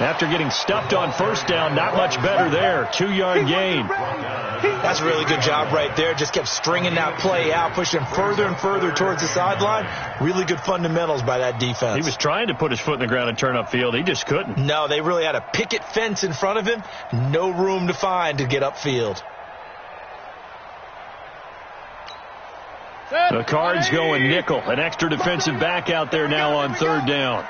After getting stuffed on first down, not much better there. 2-yard gain. That's a really good job right there. Just kept stringing that play out, pushing further and further towards the sideline. Really good fundamentals by that defense. He was trying to put his foot in the ground and turn upfield. He just couldn't. No, they really had a picket fence in front of him. No room to find to get upfield. The Cards going nickel. An extra defensive back out there now on third down.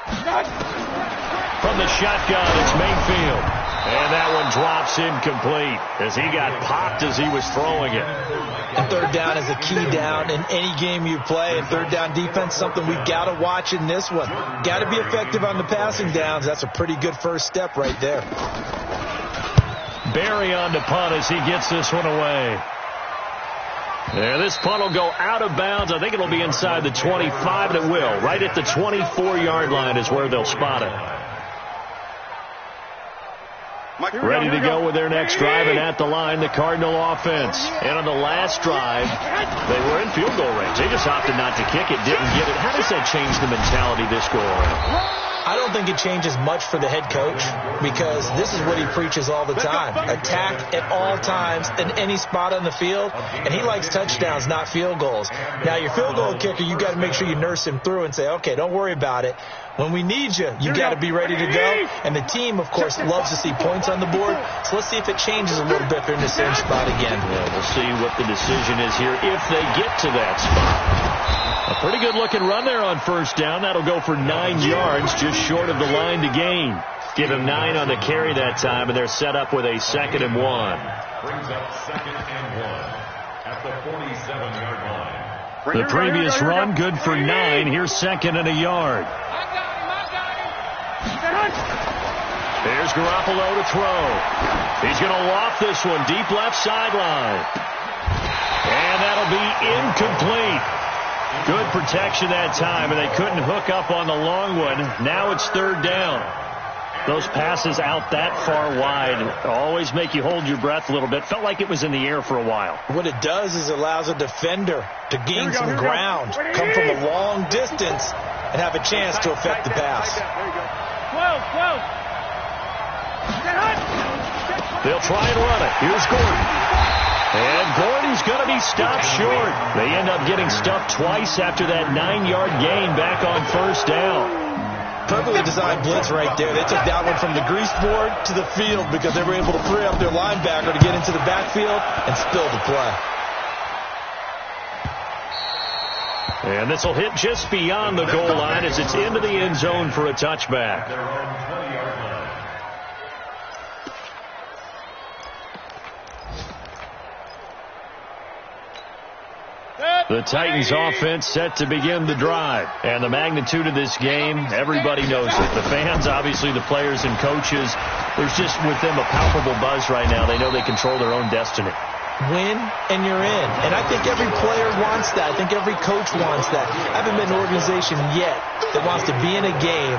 From the shotgun, it's Mayfield. And that one drops incomplete as he got popped as he was throwing it. And third down is a key down in any game you play. And third down defense, something we've got to watch in this one. Got to be effective on the passing downs. That's a pretty good first step right there. Barry on to punt as he gets this one away. And this punt will go out of bounds. I think it'll be inside the 25, and it will. Right at the 24-yard line is where they'll spot it. Ready to go with their next drive, and at the line, the Cardinal offense. And on the last drive, they were in field goal range. They just opted not to kick it, didn't get it. How does that change the mentality this go around? I don't think it changes much for the head coach because this is what he preaches all the time. Attack at all times in any spot on the field, and he likes touchdowns, not field goals. Now, your field goal kicker, you got to make sure you nurse him through and say, okay, don't worry about it. When we need you, you got to be ready to go. And the team, of course, loves to see points on the board. So let's see if it changes a little bit. They're in the same spot again. Yeah, we'll see what the decision is here if they get to that spot. A pretty good-looking run there on first down. That'll go for 9 yards, just short of the line to gain. Give him 9 on the carry that time, and they're set up with a 2nd and 1. Brings up 2nd and 1 at the 47-yard line. The previous run, good for 9. Here's 2nd and a yard. There's Garoppolo to throw. He's going to loft this one deep left sideline. And that'll be incomplete. Good protection that time, and they couldn't hook up on the long one. Now it's third down. Those passes out that far wide always make you hold your breath a little bit. Felt like it was in the air for a while. What it does is it allows a defender to gain some ground, come from a long distance, and have a chance to affect the pass. 12. They'll try and run it. Here's Gordon. And Gordon's going to be stopped short. They end up getting stuffed twice after that 9-yard gain back on first down. Perfectly designed blitz right there. They took that one from the grease board to the field because they were able to free up their linebacker to get into the backfield and spill the play. And this will hit just beyond the goal line as it's into the end zone for a touchback. The Titans offense set to begin the drive. And the magnitude of this game, everybody knows it. The fans, obviously the players and coaches. There's just with them a palpable buzz right now. They know they control their own destiny. Win and you're in. And I think every player wants that. I think every coach wants that. I haven't been an organization yet that wants to be in a game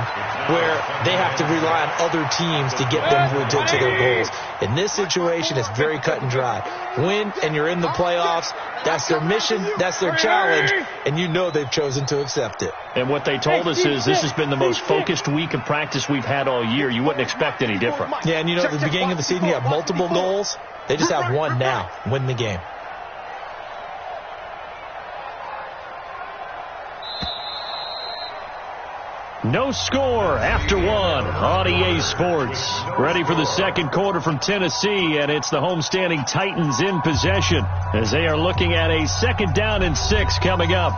where they have to rely on other teams to get them to their goals. In this situation, it's very cut and dry. Win and you're in the playoffs. That's their mission. That's their challenge. And you know they've chosen to accept it. And what they told us is this has been the most focused week of practice we've had all year. You wouldn't expect any different. Yeah, and you know at the beginning of the season you have multiple goals. They just have one now. Win the game. No score after one on EA Sports. Ready for the second quarter from Tennessee, and it's the homestanding Titans in possession as they are looking at a 2nd down and 6 coming up.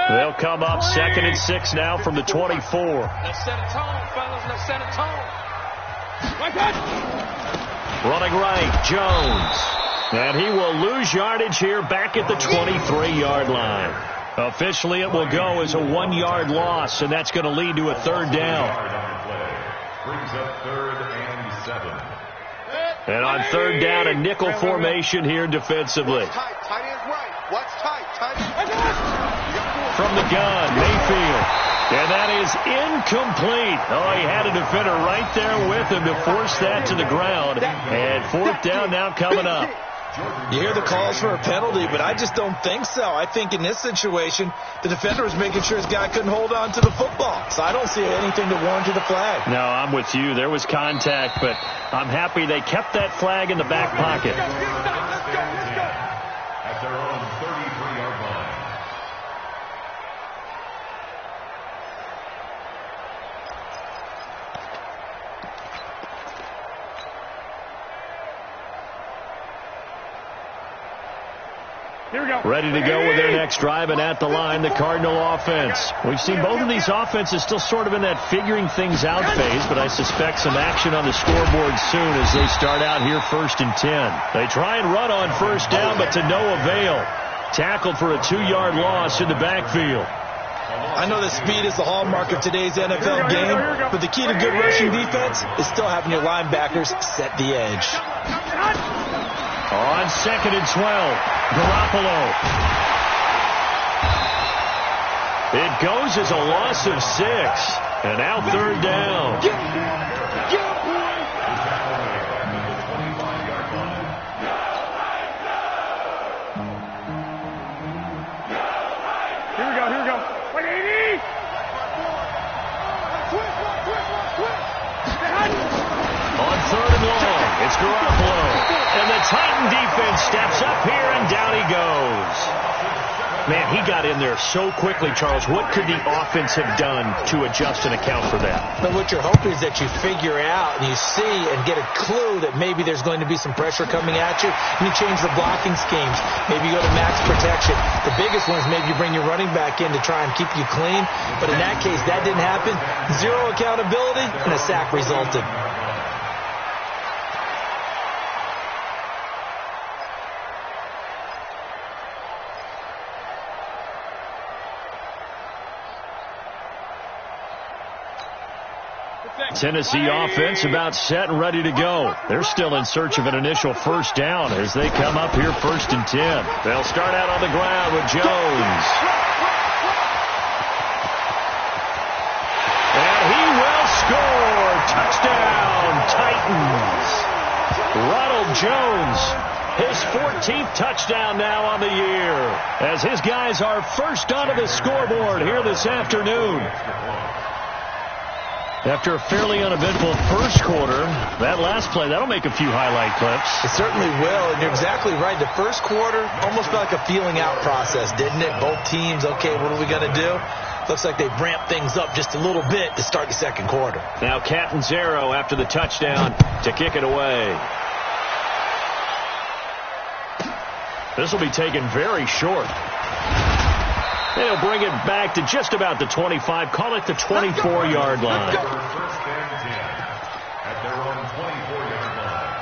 They'll come up 2nd and 6 now from the 24. Let's set a tone, fellas. Let's set a tone. Running right, Jones. And he will lose yardage here back at the 23-yard line. Officially, it will go as a 1-yard loss, and that's going to lead to a 3rd down. Brings up 3rd and 7. And on 3rd down, a nickel formation here defensively. Tight ends right. What's tight? Tight ends. From the gun, Mayfield. And that is incomplete. Oh, he had a defender right there with him to force that to the ground. And 4th down now coming up. You hear the calls for a penalty, but I just don't think so. I think in this situation, the defender was making sure his guy couldn't hold on to the football. So I don't see anything to warrant the flag. No, I'm with you. There was contact, but I'm happy they kept that flag in the back pocket. At their own 33-yard line. Here we go. Ready to go with their next drive, and at the line, the Cardinal offense. We've seen both of these offenses still sort of in that figuring things out phase, but I suspect some action on the scoreboard soon as they start out here 1st and 10. They try and run on 1st down, but to no avail. Tackled for a 2-yard loss in the backfield. I know that speed is the hallmark of today's NFL game, but the key to good rushing defense is still having your linebackers set the edge. On 2nd and 12, Garoppolo. It goes as a loss of 6, and now 3rd down. Here we go. Here we go. 180. On 3rd and long, it's Garoppolo. And the Titan defense steps up here, and down he goes. Man, he got in there so quickly, Charles. What could the offense have done to adjust and account for that? But what you're hoping is that you figure out and you see and get a clue that maybe there's going to be some pressure coming at you, and you change the blocking schemes. Maybe you go to max protection. The biggest one is maybe you bring your running back in to try and keep you clean. But in that case, that didn't happen. 0 accountability, and a sack resulted. Tennessee offense about set and ready to go. They're still in search of an initial 1st down as they come up here 1st and 10. They'll start out on the ground with Jones. And he will score. Touchdown, Titans. Ronald Jones, his 14th touchdown now on the year, as his guys are first onto the scoreboard here this afternoon. After a fairly uneventful first quarter, that last play, that'll make a few highlight clips. It certainly will, and you're exactly right. The first quarter almost felt like a feeling out process, didn't it? Both teams, okay, what are we going to do? Looks like they've ramped things up just a little bit to start the second quarter. Now Catanzaro after the touchdown to kick it away. This will be taken very short. They'll bring it back to just about the 25. Call it the 24-yard line. 1st and 10 at their own 24-yard line.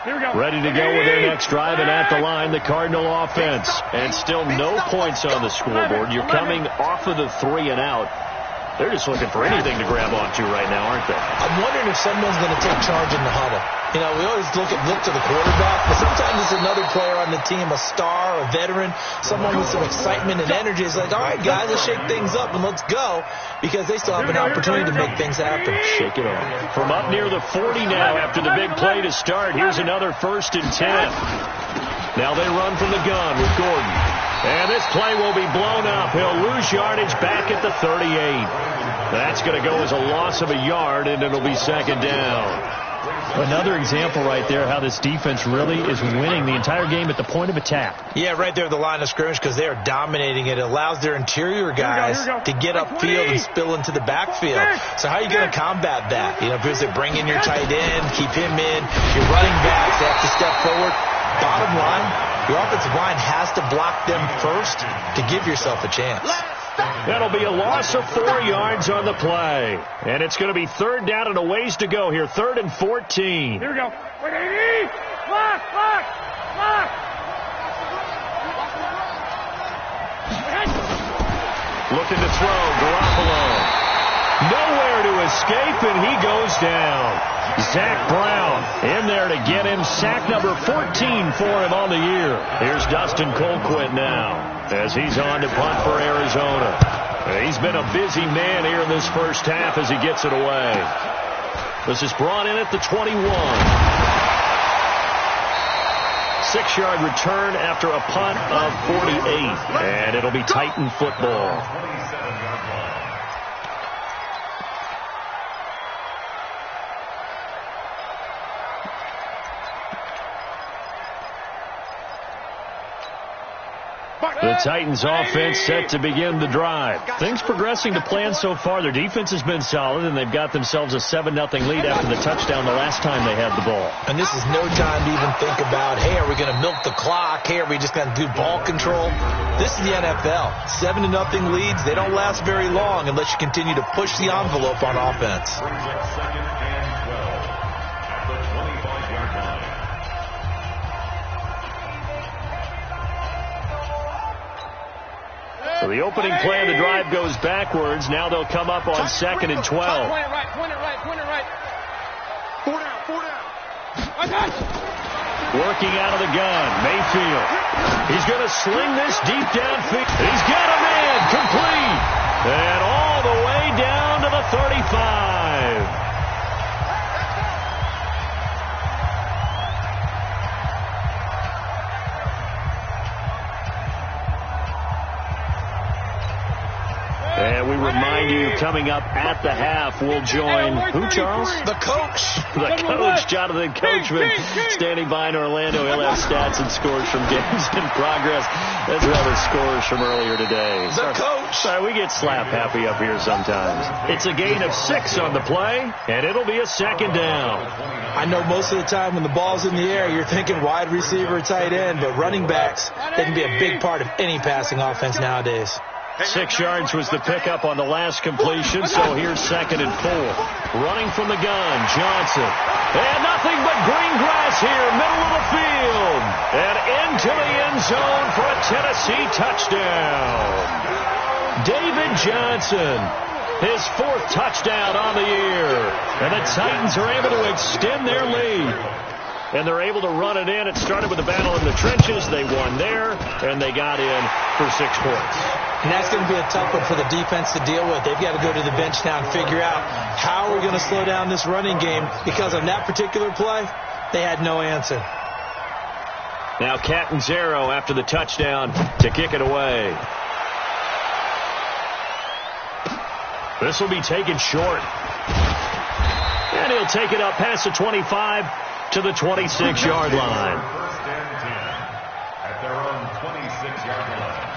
Here we go. Ready to go with their next drive, and at the line, the Cardinal offense. And still no points on the scoreboard. You're coming off of the 3 and out. They're just looking for anything to grab onto right now, aren't they? I'm wondering if someone's going to take charge in the huddle. You know, we always look to the quarterback, but sometimes it's another player on the team, a star, a veteran, someone with some excitement and energy. It's like, all right, guys, let's shake things up and let's go, because they still have an opportunity to make things happen. Shake it off. From up near the 40 now after the big play to start, here's another 1st and 10. Now they run from the gun with Gordon. And this play will be blown up. He'll lose yardage back at the 38. That's going to go as a loss of a yard, and it'll be 2nd down. Another example right there how this defense really is winning the entire game at the point of attack. Yeah, right there at the line of scrimmage, because they are dominating it. It allows their interior guys to get upfield and spill into the backfield. So how are you going to combat that? You know, because they bring in your tight end, keep him in, your running backs, they have to step forward. Bottom line, your offensive line has to block them first to give yourself a chance. That'll be a loss of 4 yards on the play. And it's going to be 3rd down and a ways to go here. 3rd and 14. Here we go. 180. Lock. Looking to throw. Garoppolo. Nowhere to escape, and he goes down. Zach Brown in there to get him sack number 14 for him on the year. Here's Dustin Colquitt now as he's on to punt for Arizona. He's been a busy man here in this first half as he gets it away. This is brought in at the 21. 6-yard return after a punt of 48. And it'll be Titan football. 27-yard line. The Titans offense set to begin the drive. Things progressing to plan so far. Their defense has been solid, and they've got themselves a 7-0 lead after the touchdown the last time they had the ball. And this is no time to even think about, hey, are we going to milk the clock? Hey, are we just going to do ball control? This is the NFL. 7-0 leads, they don't last very long unless you continue to push the envelope on offense. Second and 12 at the 25-yard line. So the opening play of the drive goes backwards. Now they'll come up on 2nd and 12. Point it right. 4 down. Working out of the gun, Mayfield. He's going to sling this deep downfield. He's got a man, complete. And all the way down to the 35. And we remind you, coming up at the half, we'll join who, Charles? The coach. The coach, Jonathan Coachman, standing by in Orlando. He'll have stats and scores from games in progress, as well as scores from earlier today. The coach. Sorry, we get slap happy up here sometimes. It's a gain of 6 on the play, and it'll be a 2nd down. I know most of the time when the ball's in the air, you're thinking wide receiver, tight end, but running backs, they can be a big part of any passing offense nowadays. 6 yards was the pickup on the last completion, so here's 2nd and 4. Running from the gun, Johnson. And nothing but green grass here, middle of the field. And into the end zone for a Tennessee touchdown. David Johnson, his 4th touchdown on the year. And the Titans are able to extend their lead. And they're able to run it in. It started with a battle in the trenches. They won there, and they got in for 6 points. And that's going to be a tough one for the defense to deal with. They've got to go to the bench now and figure out how are we going to slow down this running game, because on that particular play, they had no answer. Now Catanzaro after the touchdown to kick it away. This will be taken short. And he'll take it up past the 25 to the 26-yard line. First and 10 at their own 26-yard line.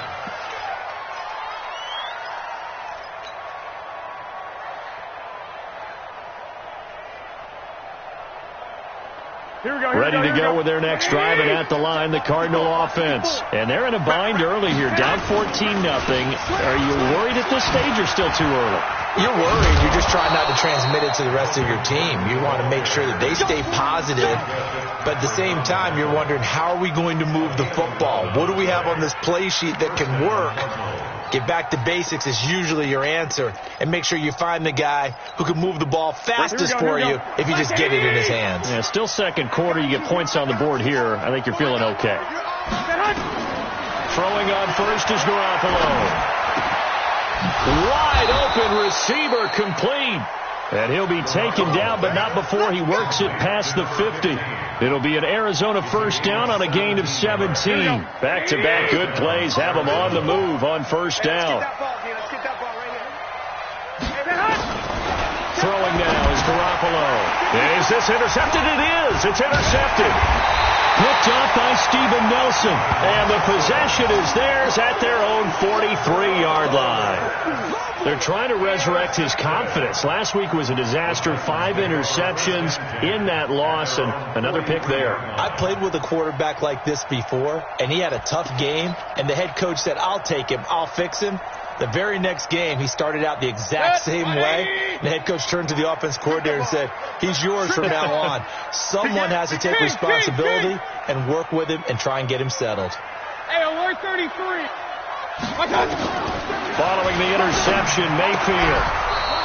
Ready to go with their next drive, and at the line, the Cardinal offense. And they're in a bind early here, down 14-0. Are you worried at this stage or still too early? You're worried. You're just trying not to transmit it to the rest of your team. You want to make sure that they stay positive, but at the same time, you're wondering, how are we going to move the football? What do we have on this play sheet that can work? Get back to basics is usually your answer, and make sure you find the guy who can move the ball fastest for you if you just get it in his hands. Yeah, still second quarter. You get points on the board here. I think you're feeling okay. Throwing on first is Garoppolo. Wide open receiver, complete. And he'll be taken down, but not before he works it past the 50. It'll be an Arizona first down on a gain of 17. Back-to-back good plays have them on the move on first down. Throwing now is Garoppolo. Is this intercepted? It is. It's intercepted. Picked off by Steven Nelson. And the possession is theirs at their own 43-yard line. They're trying to resurrect his confidence. Last week was a disaster. 5 interceptions in that loss, and another pick there. I played with a quarterback like this before, and he had a tough game, and the head coach said, I'll take him, I'll fix him. The very next game, he started out the exact same way. The head coach turned to the offense coordinator and said, he's yours from now on. Someone has to take responsibility and work with him and try and get him settled. Hey, alert 33. Following the interception, Mayfield.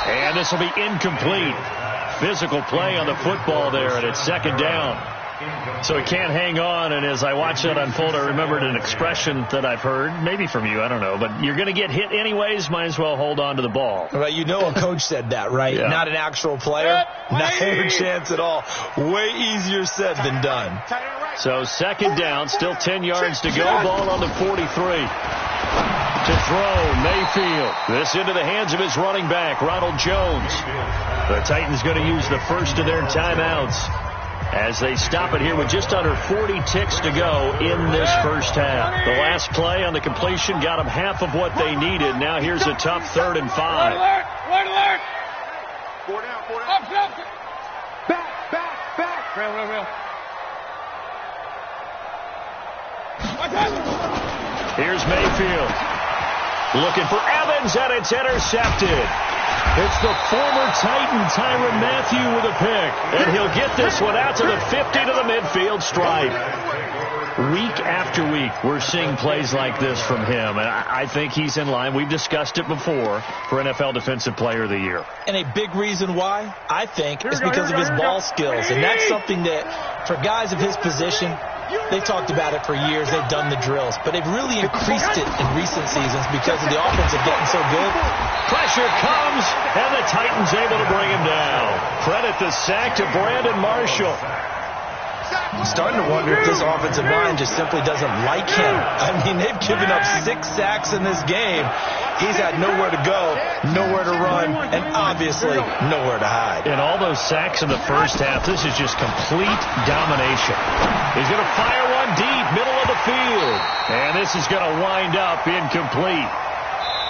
And this will be incomplete. Physical play on the football there, and it's second down. So he can't hang on, and as I watch that unfold, I remembered an expression that I've heard, maybe from you, I don't know, but you're going to get hit anyways, might as well hold on to the ball. Right, you know a coach said that, right? Yeah. Not an actual player. Not a chance at all. Way easier said than done. So second down, still 10 yards to go, ball on the 43. To throw, Mayfield. This into the hands of his running back, Ronald Jones. The Titans going to use the first of their timeouts as they stop it here with just under 40 ticks to go in this first half. The last play on the completion got them half of what they needed. Now here's a tough 3rd and 5. Alert! Alert! Four down. Up! Back. Real. Here's Mayfield. Looking for Evans, and it's intercepted. It's the former Titan, Tyrann Mathieu, with a pick. And he'll get this one out to the 50 to the midfield stripe. Week after week, we're seeing plays like this from him. And I think he's in line. We've discussed it before for NFL Defensive Player of the Year. And a big reason why, I think, is because of his ball skills. And that's something that, for guys of his position, they've talked about it for years. They've done the drills. But they've really increased it in recent seasons because of the offense getting so good. Pressure comes, and the Titans able to bring him down. Credit the sack to Brandon Marshall. I'm starting to wonder if this offensive line just simply doesn't like him. I mean, they've given up 6 sacks in this game. He's had nowhere to go, nowhere to run, and obviously nowhere to hide. And all those sacks in the first half, this is just complete domination. He's going to fire one deep, middle of the field. And this is going to wind up incomplete.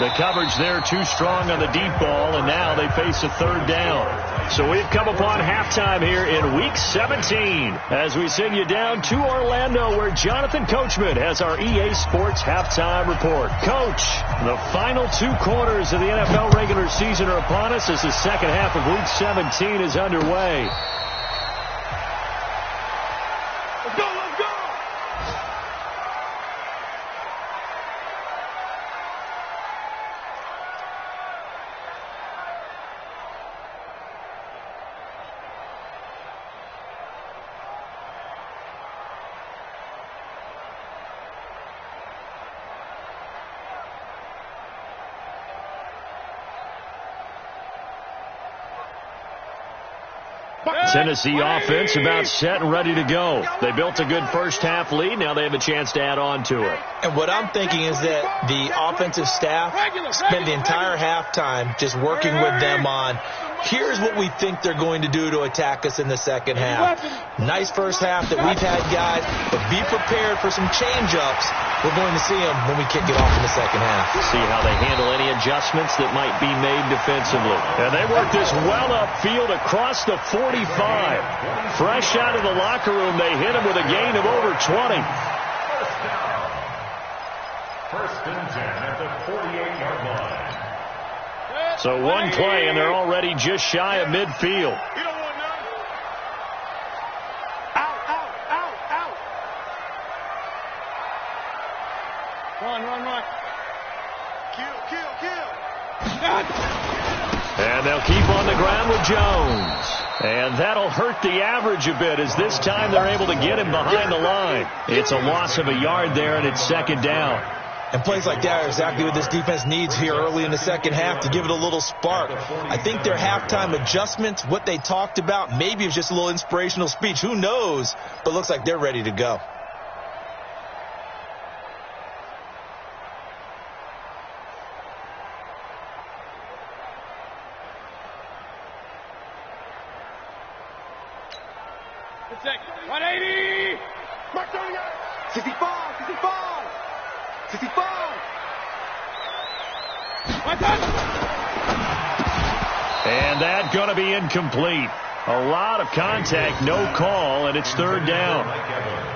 The coverage there too strong on the deep ball, and now they face a 3rd down. So we've come upon halftime here in Week 17 as we send you down to Orlando, where Jonathan Coachman has our EA Sports Halftime Report. Coach, the final 2 quarters of the NFL regular season are upon us as the second half of Week 17 is underway. Let's go. Tennessee offense about set and ready to go. They built a good first half lead. Now they have a chance to add on to it. And what I'm thinking is that the offensive staff spend the entire halftime just working with them on, here's what we think they're going to do to attack us in the second half. Nice first half that we've had, guys, but be prepared for some change-ups. We're going to see them when we kick it off in the second half. See how they handle any adjustments that might be made defensively. And they work this well upfield across the 45. Fresh out of the locker room, they hit him with a gain of over 20. First and 10 at the 48-yard line. So one play, and they're already just shy of midfield. You don't want none. Out. Run. Kill. And they'll keep on the ground with Jones. And that'll hurt the average a bit as this time they're able to get him behind the line. It's a loss of a yard there, and it's second down. And plays like that are exactly what this defense needs here early in the second half to give it a little spark. I think their halftime adjustments, what they talked about, maybe it was just a little inspirational speech. Who knows? But looks like they're ready to go. Check. 180. Mark 65. And that's going to be incomplete. A lot of contact, no call, and it's third down.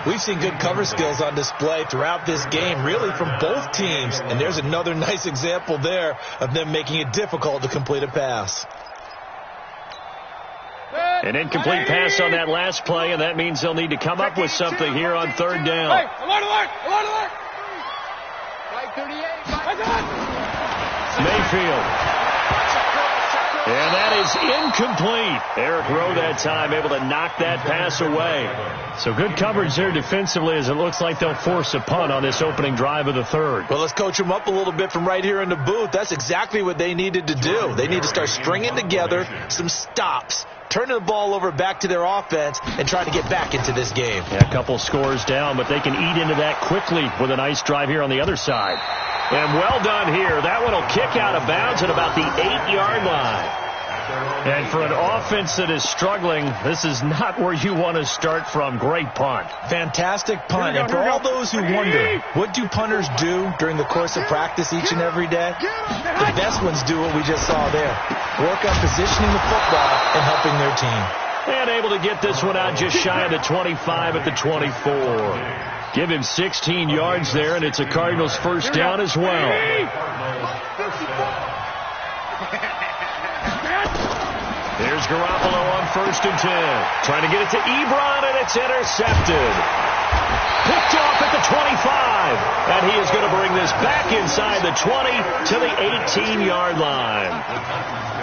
We've seen good cover skills on display throughout this game, really from both teams. And there's another nice example there of them making it difficult to complete a pass. An incomplete pass on that last play, and that means they'll need to come up with something here on third down. Hey, alert! Right 38. Mayfield. And that is incomplete. Eric Rowe that time able to knock that pass away. So good coverage there defensively as it looks like they'll force a punt on this opening drive of the third. Well, let's coach them up a little bit from right here in the booth. That's exactly what they needed to do. They need to start stringing together some stops, turning the ball over back to their offense, and trying to get back into this game. Yeah, a couple scores down, but they can eat into that quickly with a nice drive here on the other side. And well done here. That one will kick out of bounds at about the 8-yard line. And for an offense that is struggling, this is not where you want to start from. Great punt. Fantastic punt. And for all those who wonder, what do punters do during the course of practice each and every day? The best ones do what we just saw there. Work on positioning the football and helping their team. And able to get this one out just shy of the 25 at the 24. Give him 16 yards there, and it's a Cardinals first down as well. There's Garoppolo on 1st and 10. Trying to get it to Ebron, and it's intercepted. Picked off at the 25. And he is going to bring this back inside the 20 to the 18-yard line.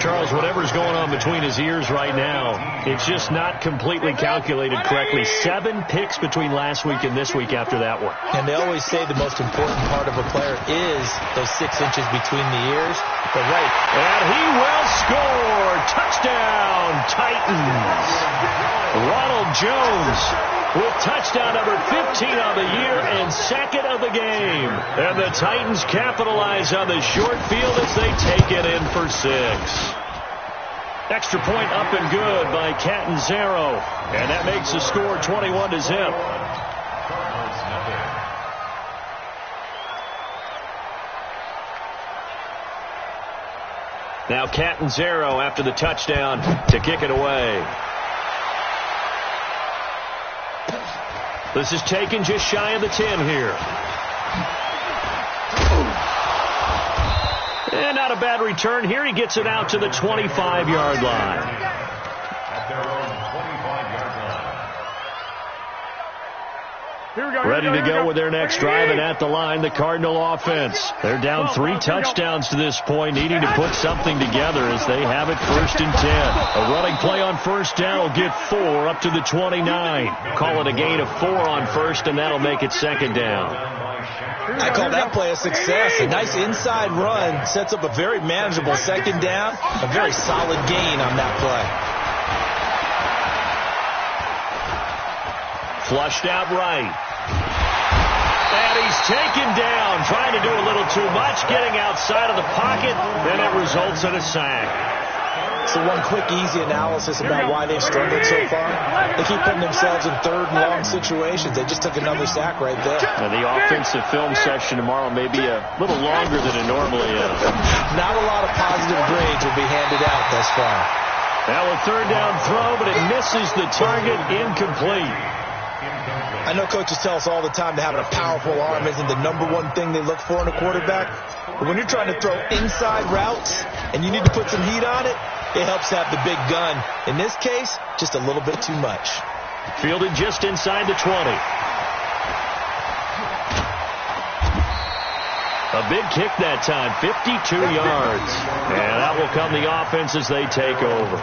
Charles, whatever's going on between his ears right now, it's just not completely calculated correctly. 7 picks between last week and this week after that one. And they always say the most important part of a player is those 6 inches between the ears. But right. And he will score. Touchdown, Titans. Ronald Jones with touchdown number 15 on the year and 2nd of the game. And the Titans capitalize on the short field as they take it in for 6. Extra point up and good by Catanzaro. And that makes the score 21-0. Now Catanzaro after the touchdown to kick it away. This is taken just shy of the 10 here. And not a bad return here. He gets it out to the 25-yard line. At their own 25-yard line. Here we go. Ready to go with their next drive, and at the line, the Cardinal offense. They're down 3 touchdowns to this point, needing to put something together as they have it 1st and 10. A running play on 1st down will get 4 up to the 29. Call it a gain of 4 on 1st, and that'll make it 2nd down. I call that play a success. A nice inside run sets up a very manageable 2nd down. A very solid gain on that play. Flushed out right. And he's taken down, trying to do a little too much, getting outside of the pocket, and it results in a sack. So one quick, easy analysis about why they've struggled so far. They keep putting themselves in 3rd and long situations. They just took another sack right there. Now the offensive film session tomorrow may be a little longer than it normally is. Not a lot of positive grades will be handed out thus far. Now a 3rd down throw, but it misses the target, incomplete. I know coaches tell us all the time that having a powerful arm isn't the #1 thing they look for in a quarterback. But when you're trying to throw inside routes and you need to put some heat on it, it helps to have the big gun. In this case, just a little bit too much. Fielded just inside the 20. A big kick that time, 52 yards. And that will come the offense as they take over.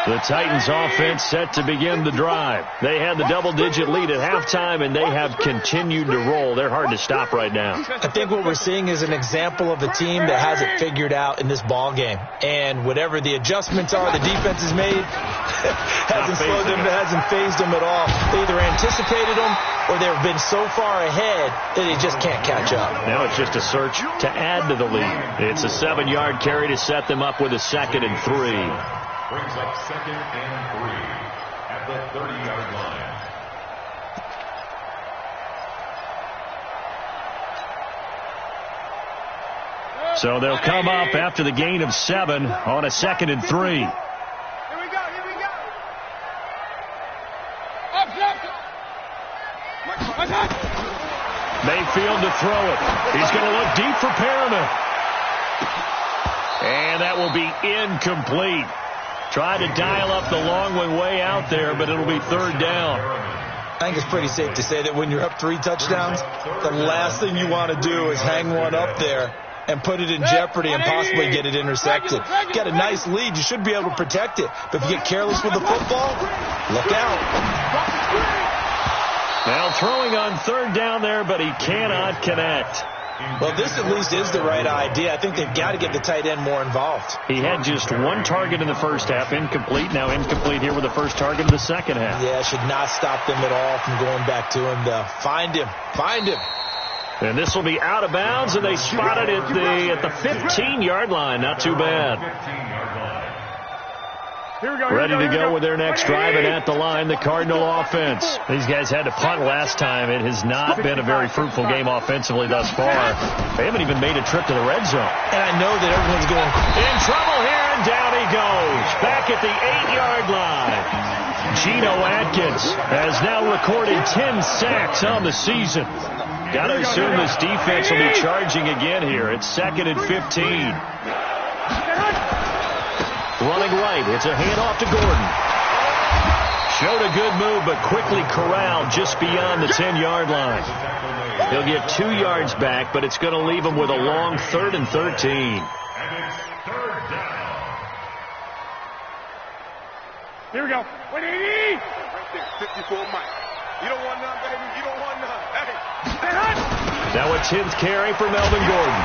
The Titans offense set to begin the drive. They had the double-digit lead at halftime, and they have continued to roll. They're hard to stop right now. I think what we're seeing is an example of a team that has it figured out in this ball game. And whatever the adjustments are the defense has made, hasn't slowed them, hasn't phased them at all. They either anticipated them or they've been so far ahead that they just can't catch up. Now it's just a search to add to the lead. It's a 7-yard carry to set them up with a 2nd and 3. Brings up 2nd and 3 at the 30-yard line. So they'll come up after the gain of 7 on a 2nd and 3. Here we go. Up. Mayfield to throw it. He's going to look deep for Perriman. And that will be incomplete. Tried to dial up the long one way out there, but it'll be 3rd down. I think it's pretty safe to say that when you're up 3 touchdowns, the last thing you want to do is hang one up there and put it in jeopardy and possibly get it intercepted. Got a nice lead. You should be able to protect it. But if you get careless with the football, look out. Now throwing on third down there, but he cannot connect. Well, this at least is the right idea. I think they've got to get the tight end more involved. He had just one target in the first half, incomplete. Now incomplete here with the first target of the second half. Yeah, should not stop them at all from going back to him, though. Find him. Find him. And this will be out of bounds, and they spot it at the 15-yard line. Not too bad. Ready to go with their next drive, and at the line, the Cardinal offense. These guys had to punt last time. It has not been a very fruitful game offensively thus far. They haven't even made a trip to the red zone. And I know that everyone's going in trouble here, and down he goes. Back at the 8-yard line. Geno Atkins has now recorded 10 sacks on the season. Got to assume this defense will be charging again here. It's 2nd and 15. Running right. It's a handoff to Gordon. Showed a good move, but quickly corralled just beyond the 10-yard line. He'll get 2 yards back, but it's going to leave him with a long 3rd and 13. And it's 3rd down. Here we go. 180. Right there, 54 Mike. You don't want none, baby. You don't want none. Hey. Now a 10th carry for Melvin Gordon.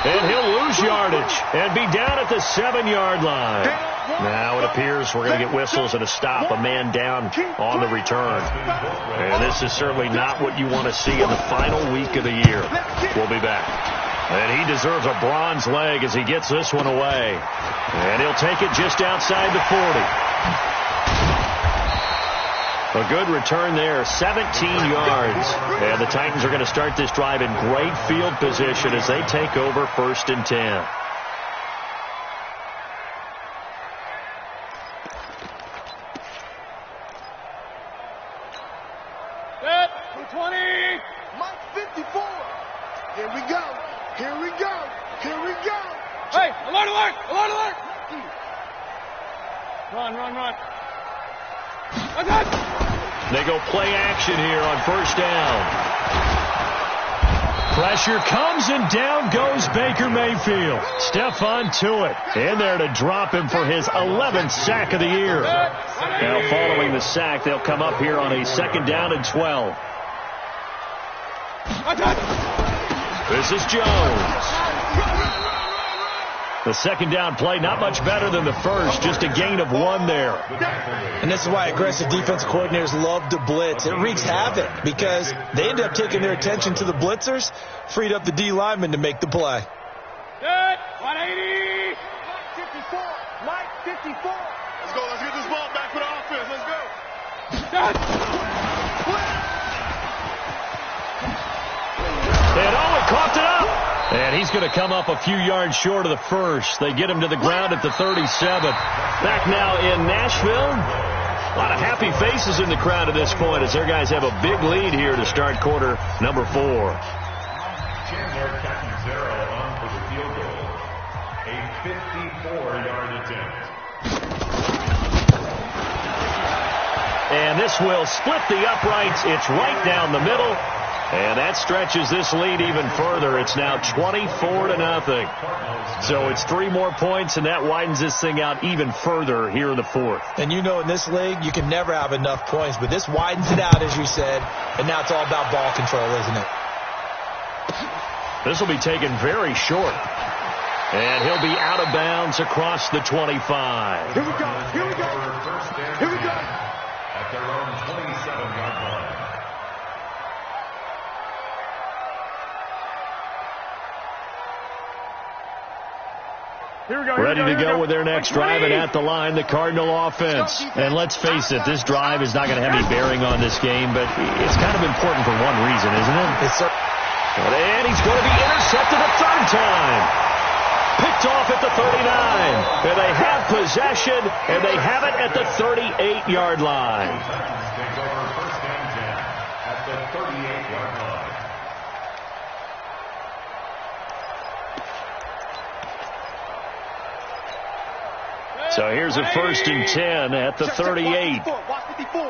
And he'll lose yardage and be down at the 7-yard line. Now it appears we're going to get whistles and a stop, a man down on the return. And this is certainly not what you want to see in the final week of the year. We'll be back. And he deserves a bronze leg as he gets this one away. And he'll take it just outside the 40. A good return there, 17 yards. And the Titans are going to start this drive in great field position as they take over 1st and 10. Set. 220. Mike 54. Here we go. Here we go. Here we go. Hey, alert, alert, alert, alert. Run. Attack. They go play action here on 1st down. Pressure comes and down goes Baker Mayfield. Stephon Tuitt in there to drop him for his 11th sack of the year. Now following the sack, they'll come up here on a 2nd down and 12. This is Jones. The 2nd down play, not much better than the first, just a gain of 1 there. And this is why aggressive defense coordinators love to blitz. It wreaks havoc because they end up taking their attention to the blitzers, freed up the D lineman to make the play. Set. 180. Mike 54. Mike 54. Let's go. Let's get this ball back for the offense. Let's go. Set. And Owen coughed it up. And he's going to come up a few yards short of the first. They get him to the ground at the 37. Back now in Nashville. A lot of happy faces in the crowd at this point as their guys have a big lead here to start quarter number 4. Chandler Catanzaro on for the field goal. A 54-yard attempt. And this will split the uprights. It's right down the middle. And that stretches this lead even further. It's now 24-0. So it's 3 more points, and that widens this thing out even further here in the 4th. And you know in this league, you can never have enough points, but this widens it out, as you said, and now it's all about ball control, isn't it? This will be taken very short. And he'll be out of bounds across the 25. Here we go. Here we go. Here we go. At their own 27-yard line. Ready to go with their next drive, and at the line, the Cardinal offense. And let's face it, this drive is not going to have any bearing on this game, but it's kind of important for one reason, isn't it? And he's going to be intercepted a 3rd time. Picked off at the 39. And they have possession, and they have it at the 38-yard line. Take over 1st and 10 at the 38-yard line. So here's a 1st and 10 at the 38. Watch 54.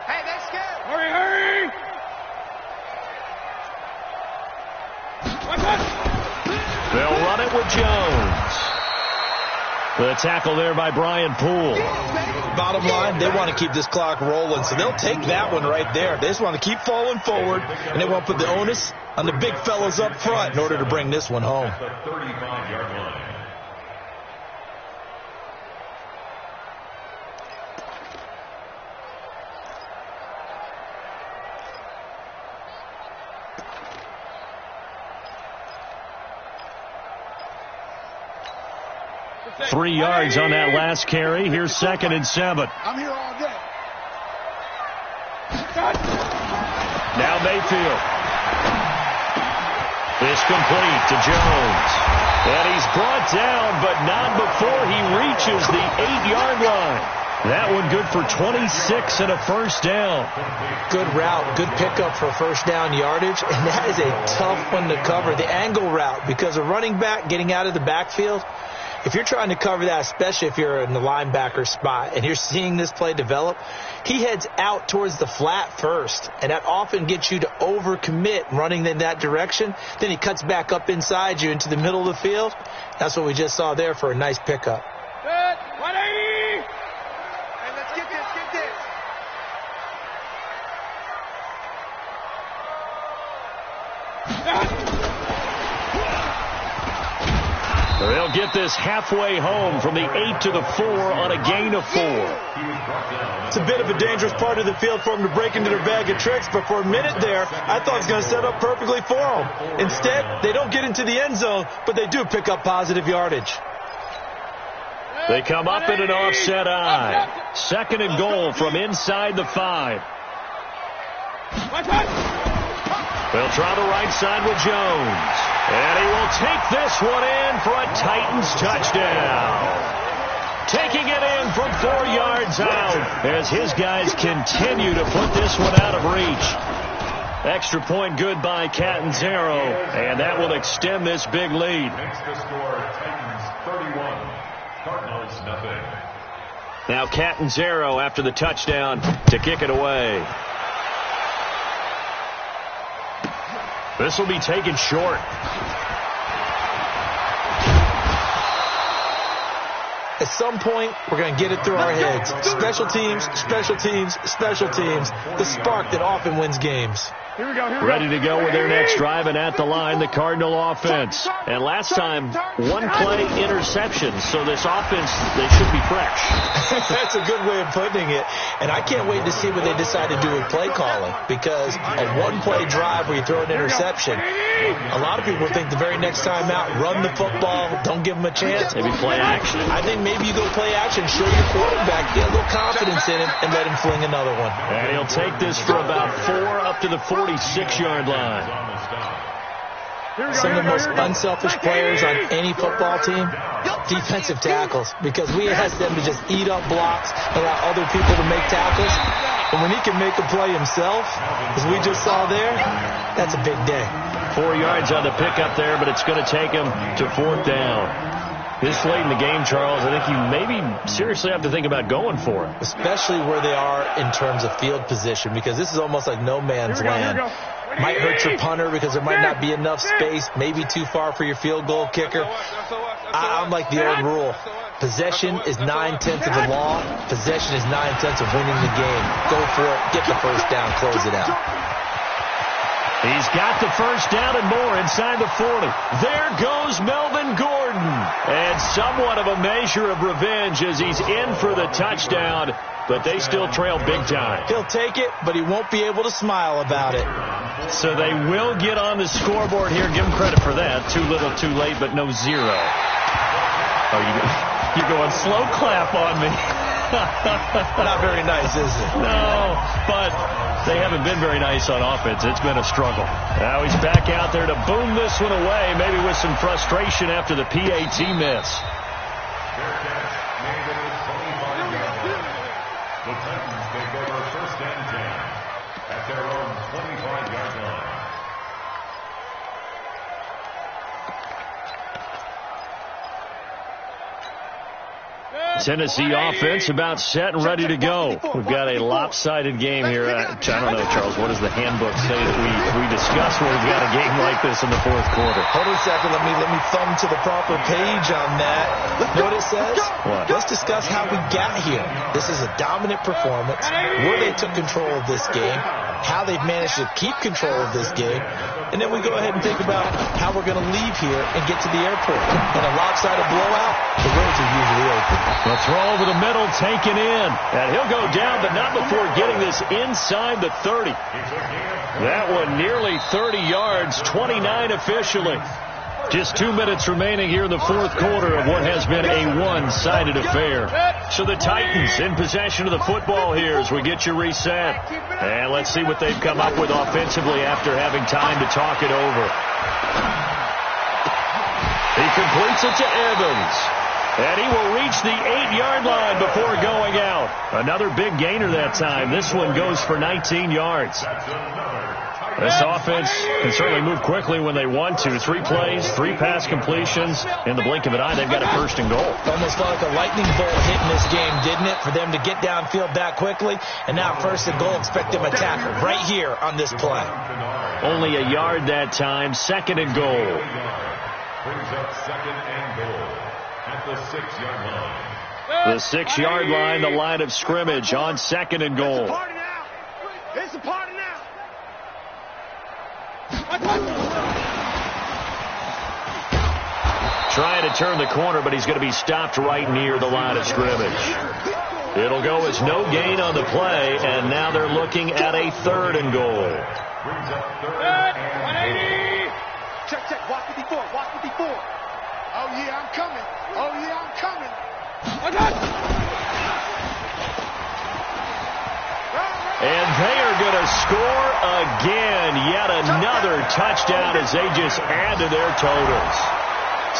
Hey, that's good. Hurry. They'll it with Jones. The tackle there by Brian Poole. Bottom line, they want to keep this clock rolling, so they'll take that one right there. They just want to keep falling forward, and they want to put the onus on the big fellas up front in order to bring this one home. The 35-yard line. Three yards on that last carry. Here's 2nd and 7. I'm here all day. Now Mayfield. This complete to Jones. And he's brought down, but not before he reaches the 8-yard line. That one good for 26 and a first down. Good route, good pickup for first down yardage, and that is a tough one to cover. The angle route, because a running back getting out of the backfield, if you're trying to cover that, especially if you're in the linebacker spot and you're seeing this play develop, he heads out towards the flat first, and that often gets you to overcommit running in that direction. Then he cuts back up inside you into the middle of the field. That's what we just saw there for a nice pickup. Good. 180. Hey, let's get this, get this. They'll get this halfway home from the 8 to the 4 on a gain of 4. It's a bit of a dangerous part of the field for him to break into their bag of tricks, but for a minute there, I thought he was going to set up perfectly for him. Instead, they don't get into the end zone, but they do pick up positive yardage. They come up in an offset eye. 2nd and goal from inside the 5. They'll try the right side with Jones. And he will take this one in for a Titans touchdown. Taking it in from 4 yards out as his guys continue to put this one out of reach. Extra point good by Catanzaro, and that will extend this big lead. Makes the score Titans 31, Cardinals nothing. Now Catanzaro after the touchdown to kick it away. This will be taken short. At some point, we're going to get it through our heads. Special teams, special teams, special teams. The spark that often wins games. Here we go. Ready to go with their next drive, and at the line, the Cardinal offense. And last time, one play interception, so this offense, they should be fresh. That's a good way of putting it. And I can't wait to see what they decide to do with play calling, because a one-play drive where you throw an interception, a lot of people think the very next time out, run the football, don't give them a chance. Maybe play action. I think maybe you go play action, show your quarterback, get a little confidence in him, and let him fling another one. And he'll take this for about 4 up to the 46-yard line. Some of the most unselfish players on any football team, defensive tackles, because we ask them to just eat up blocks, allow other people to make tackles. And when he can make a play himself, as we just saw there, that's a big day. 4 yards on the pickup there, but it's going to take him to 4th down. This late in the game, Charles, I think you maybe seriously have to think about going for it. Especially where they are in terms of field position, because this is almost like no man's land. Might hurt your punter because there might not be enough space, maybe too far for your field goal kicker. I'm like the old rule. Possession is 9/10 of the law. Possession is 9/10 of winning the game. Go for it. Get the first down. Close it out. He's got the first down and more inside the 40. There goes Melvin Gordon. And somewhat of a measure of revenge as he's in for the touchdown, but they still trail big time. He'll take it, but he won't be able to smile about it. So they will get on the scoreboard here. Give them credit for that. Too little, too late, but no zero. Oh, you're going slow clap on me. Not very nice, is it? No, but they haven't been very nice on offense. It's been a struggle. Now he's back out there to boom this one away, maybe with some frustration after the PAT miss. The Titans take over 1st and 10 at their own 25-yard line. Tennessee offense about set and ready to go. We've got a lopsided game here. I don't know, Charles, what does the handbook say that we discuss when we've got a game like this in the fourth quarter? Hold on a second. Let me thumb to the proper page on that. Know what it says? What? Let's discuss how we got here. This is a dominant performance, where they took control of this game, how they've managed to keep control of this game, and then we go ahead and think about how we're going to leave here and get to the airport. In a lopsided blowout, the roads are usually open. The throw over the middle, taken in. And he'll go down, but not before getting this inside the 30. That one nearly 30 yards, 29 officially. Just 2 minutes remaining here in the fourth quarter of what has been a one-sided affair. So the Titans in possession of the football here as we get you reset. And let's see what they've come up with offensively after having time to talk it over. He completes it to Evans. And he will reach the 8-yard line before going out. Another big gainer that time. This one goes for 19 yards. This offense can certainly move quickly when they want to. 3 plays, 3 pass completions. In the blink of an eye, they've got a first and goal. Almost felt like a lightning bolt hitting this game, didn't it? For them to get downfield that quickly. And now first and goal, expect them to tackle right here on this play. Only a yard that time. Second and goal. Brings up second and goal at the 6-yard line. The 6-yard line, the line of scrimmage on second and goal. It's a party now. Trying to turn the corner, but he's going to be stopped right near the line of scrimmage. It'll go as no gain on the play, and now they're looking at a third and goal. Brings up third and 180. Check. Watch 54. Oh, yeah, I'm coming. And they are going to score again. Yet another touchdown as they just add to their totals.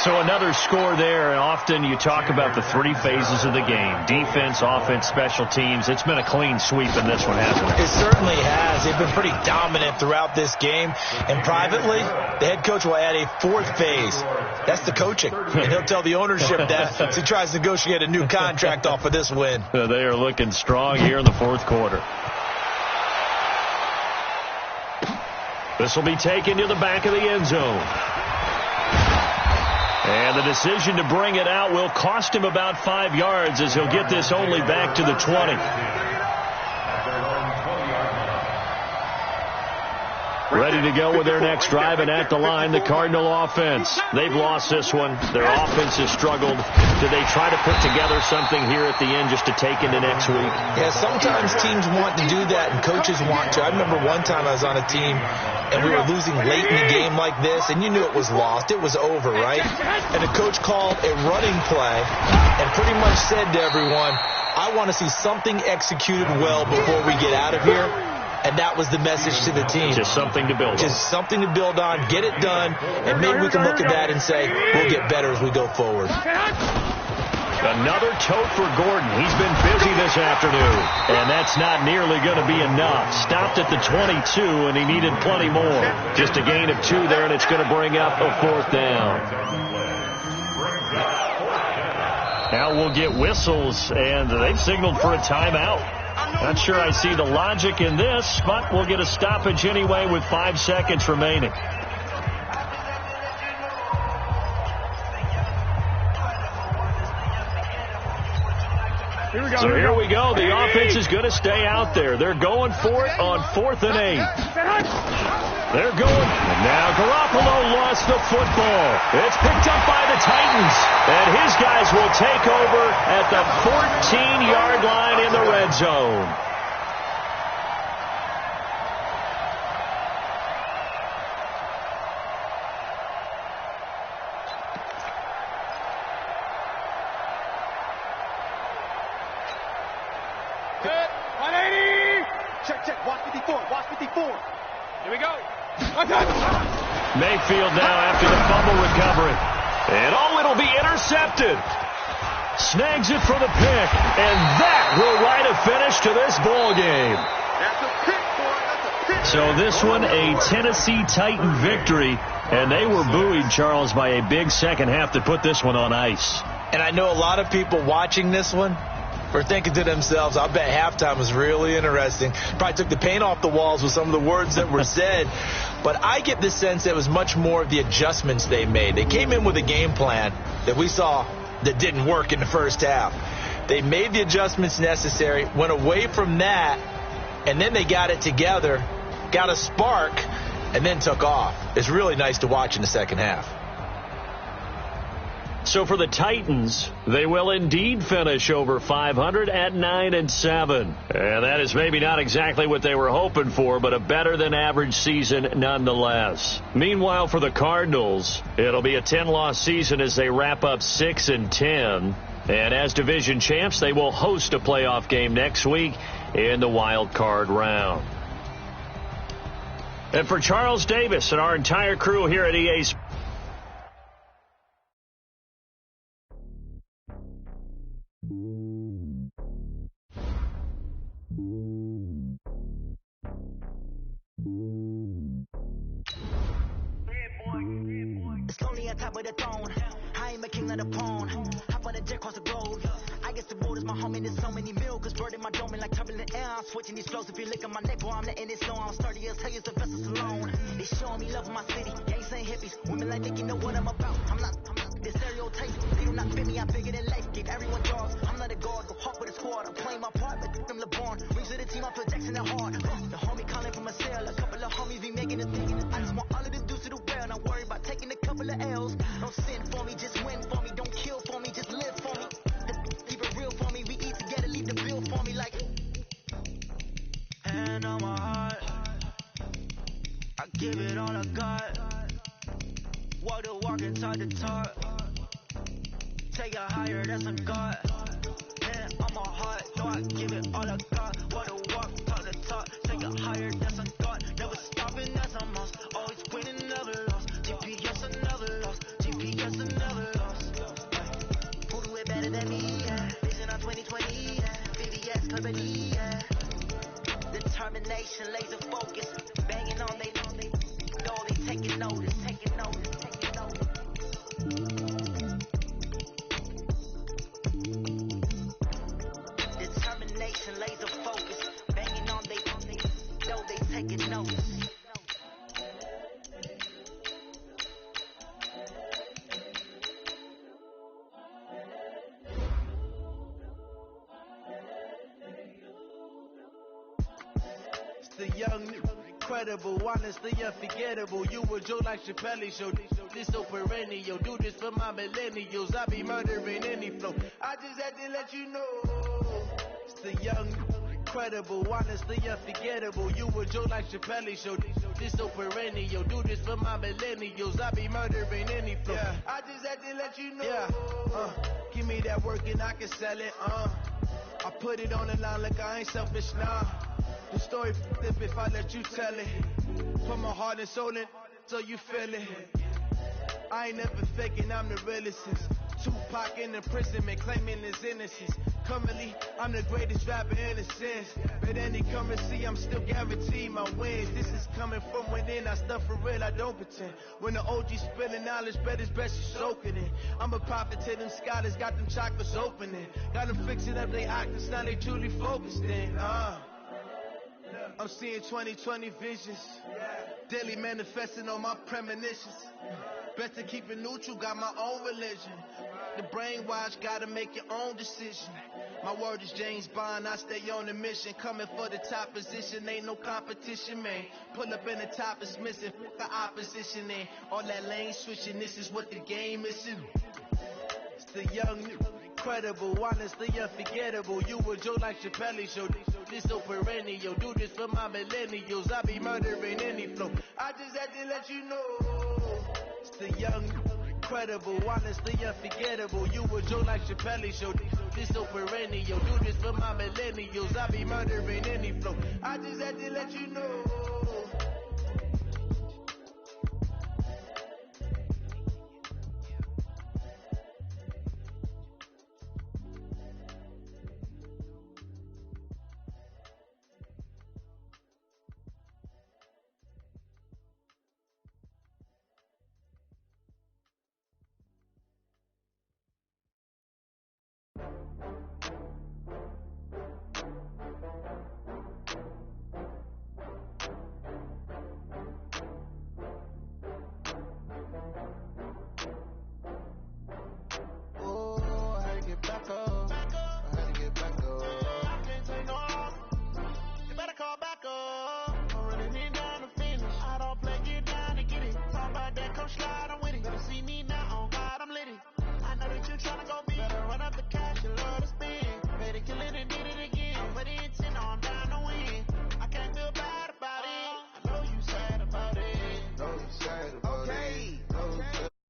So another score there. And often you talk about the 3 phases of the game. Defense, offense, special teams. It's been a clean sweep in this one, hasn't it? It certainly has. They've been pretty dominant throughout this game. And privately, the head coach will add a 4th phase. That's the coaching. And he'll tell the ownership that as he tries to negotiate a new contract off of this win. They are looking strong here in the fourth quarter. This will be taken to the back of the end zone. And the decision to bring it out will cost him about 5 yards as he'll get this only back to the 20. Ready to go with their next drive, and at the line, the Cardinal offense. They've lost this one. Their offense has struggled. Do they try to put together something here at the end just to take into next week? Yeah, sometimes teams want to do that, and coaches want to. I remember one time I was on a team, and we were losing late in the game like this, and you knew it was lost. It was over, right? And the coach called a running play and pretty much said to everyone, I want to see something executed well before we get out of here. And that was the message to the team. Just something to build on. Just something to build on, get it done, and maybe we can look at that and say, we'll get better as we go forward. Another tote for Gordon. He's been busy this afternoon. And that's not nearly going to be enough. Stopped at the 22, and he needed plenty more. Just a gain of 2 there, and it's going to bring up a 4th down. Now we'll get whistles, and they've signaled for a timeout. Not sure I see the logic in this, but we'll get a stoppage anyway with 5 seconds remaining. So here we go. The offense is going to stay out there. They're going for it on 4th and 8. They're going. And now Garoppolo lost the football. It's picked up by the Titans. And his guys will take over at the 14-yard line in the red zone. Good. 180. Check. Watch 54. Here we go. Mayfield now after the fumble recovery. And it'll be intercepted. Snags it for the pick. And that will write a finish to this ball game. That's a pick, boy. That's a pick. So this one, a Tennessee Titan victory. And they were buoyed, Charles, by a big second half to put this one on ice. And I know a lot of people watching this one were thinking to themselves, I bet halftime was really interesting. Probably took the paint off the walls with some of the words that were said. But I get the sense that it was much more of the adjustments they made. They came in with a game plan that we saw that didn't work in the first half. They made the adjustments necessary, went away from that, and then they got it together, got a spark, and then took off. It's really nice to watch in the second half. So for the Titans, they will indeed finish over 500 at 9-7. And that is maybe not exactly what they were hoping for, but a better than average season nonetheless. Meanwhile, for the Cardinals, it'll be a 10-loss season as they wrap up 6-10. And as division champs, they will host a playoff game next week in the wild card round. And for Charles Davis and our entire crew here at EA Sports, slowly on top of the throne. I am a king of the pawn. Hop on the jet across the globe. I guess the world is my home and there's so many mil. Cause bird in my dome and like turbulent air. I'm switching these flows. If you look at my neck, boy, I'm letting it slow. I'm sturdy as hell as the vessels alone. They showing me love in my city. Gangs ain't hippies. Women like think you know what I'm about. I'm not the stereotypes. They do not fit me. I'm bigger than life. Give everyone dogs. I'm not a guard. Go hawk with a squad. I'm playing my part. But them LeBron. Rings to the team. I feel Jackson at hard. The homie calling from a cell. A couple of homies be making a thing. I just want all of them dudes to the well. Not worry about taking a couple of L's. Don't sin for me. Just win for me. Don't kill for me. Just live for me. Keep it real for me. We eat together. Leave the bill for me like. Hand on my heart. I give it all I got. Walk the walk and talk the talk. Take it higher, that's a God. Hand on my heart, no, I give it all I got. Walk the walk, talk the talk. Take it higher, that's a God. Never stopping, that's a must. Always winning, never lost. GPS, I never lost. GPS, I never lost. Who do it better than me? Yeah. Vision on 2020, yeah. VVS company, yeah. Determination, laser focus. Banging on they know they taking notice, taking notice, taking notice. Determination, laser focus. Banging on they know they taking notice. The young, incredible, honestly unforgettable. You were Joe like Chappelle show. This so perennial. Do this for my millennials. I be murdering any flow. I just had to let you know. It's the young, incredible, honestly unforgettable. You were Joe like Chappelle show. This so perennial. Do this for my millennials. I be murdering any flow. Yeah. I just had to let you know. Yeah. Give me that work and I can sell it. I put it on the line like I ain't selfish now. The story flip if I let you tell it. Put my heart and soul in so you feel it. I ain't never faking, I'm the realest. Tupac in imprisonment, claiming his innocence. Currently, I'm the greatest rapper in a sense. But any currency, I'm still guaranteed my wins. This is coming from within, I stuff for real, I don't pretend. When the OG spilling knowledge, bet it's best you soak it in. I'm a prophet to them scholars, got them chakras opening. Got them fixing up they octaves, now they truly focused in. I'm seeing 2020 visions. Daily manifesting on my premonitions. Better keep it neutral, got my own religion. The brainwash, gotta make your own decision. My word is James Bond, I stay on the mission. Coming for the top position, ain't no competition, man. Pull up in the top is missing, fuck the opposition, and all that lane switching, this is what the game is. It's the young, incredible, honestly unforgettable. You were Joe like Chappelle show. This so perennial. Do this for my millennials. I be murdering any flow. I just had to let you know. It's the young, incredible, honestly unforgettable. You were Joe like Chappelle show. This so perennial. Do this for my millennials. I be murdering any flow. I just had to let you know. you.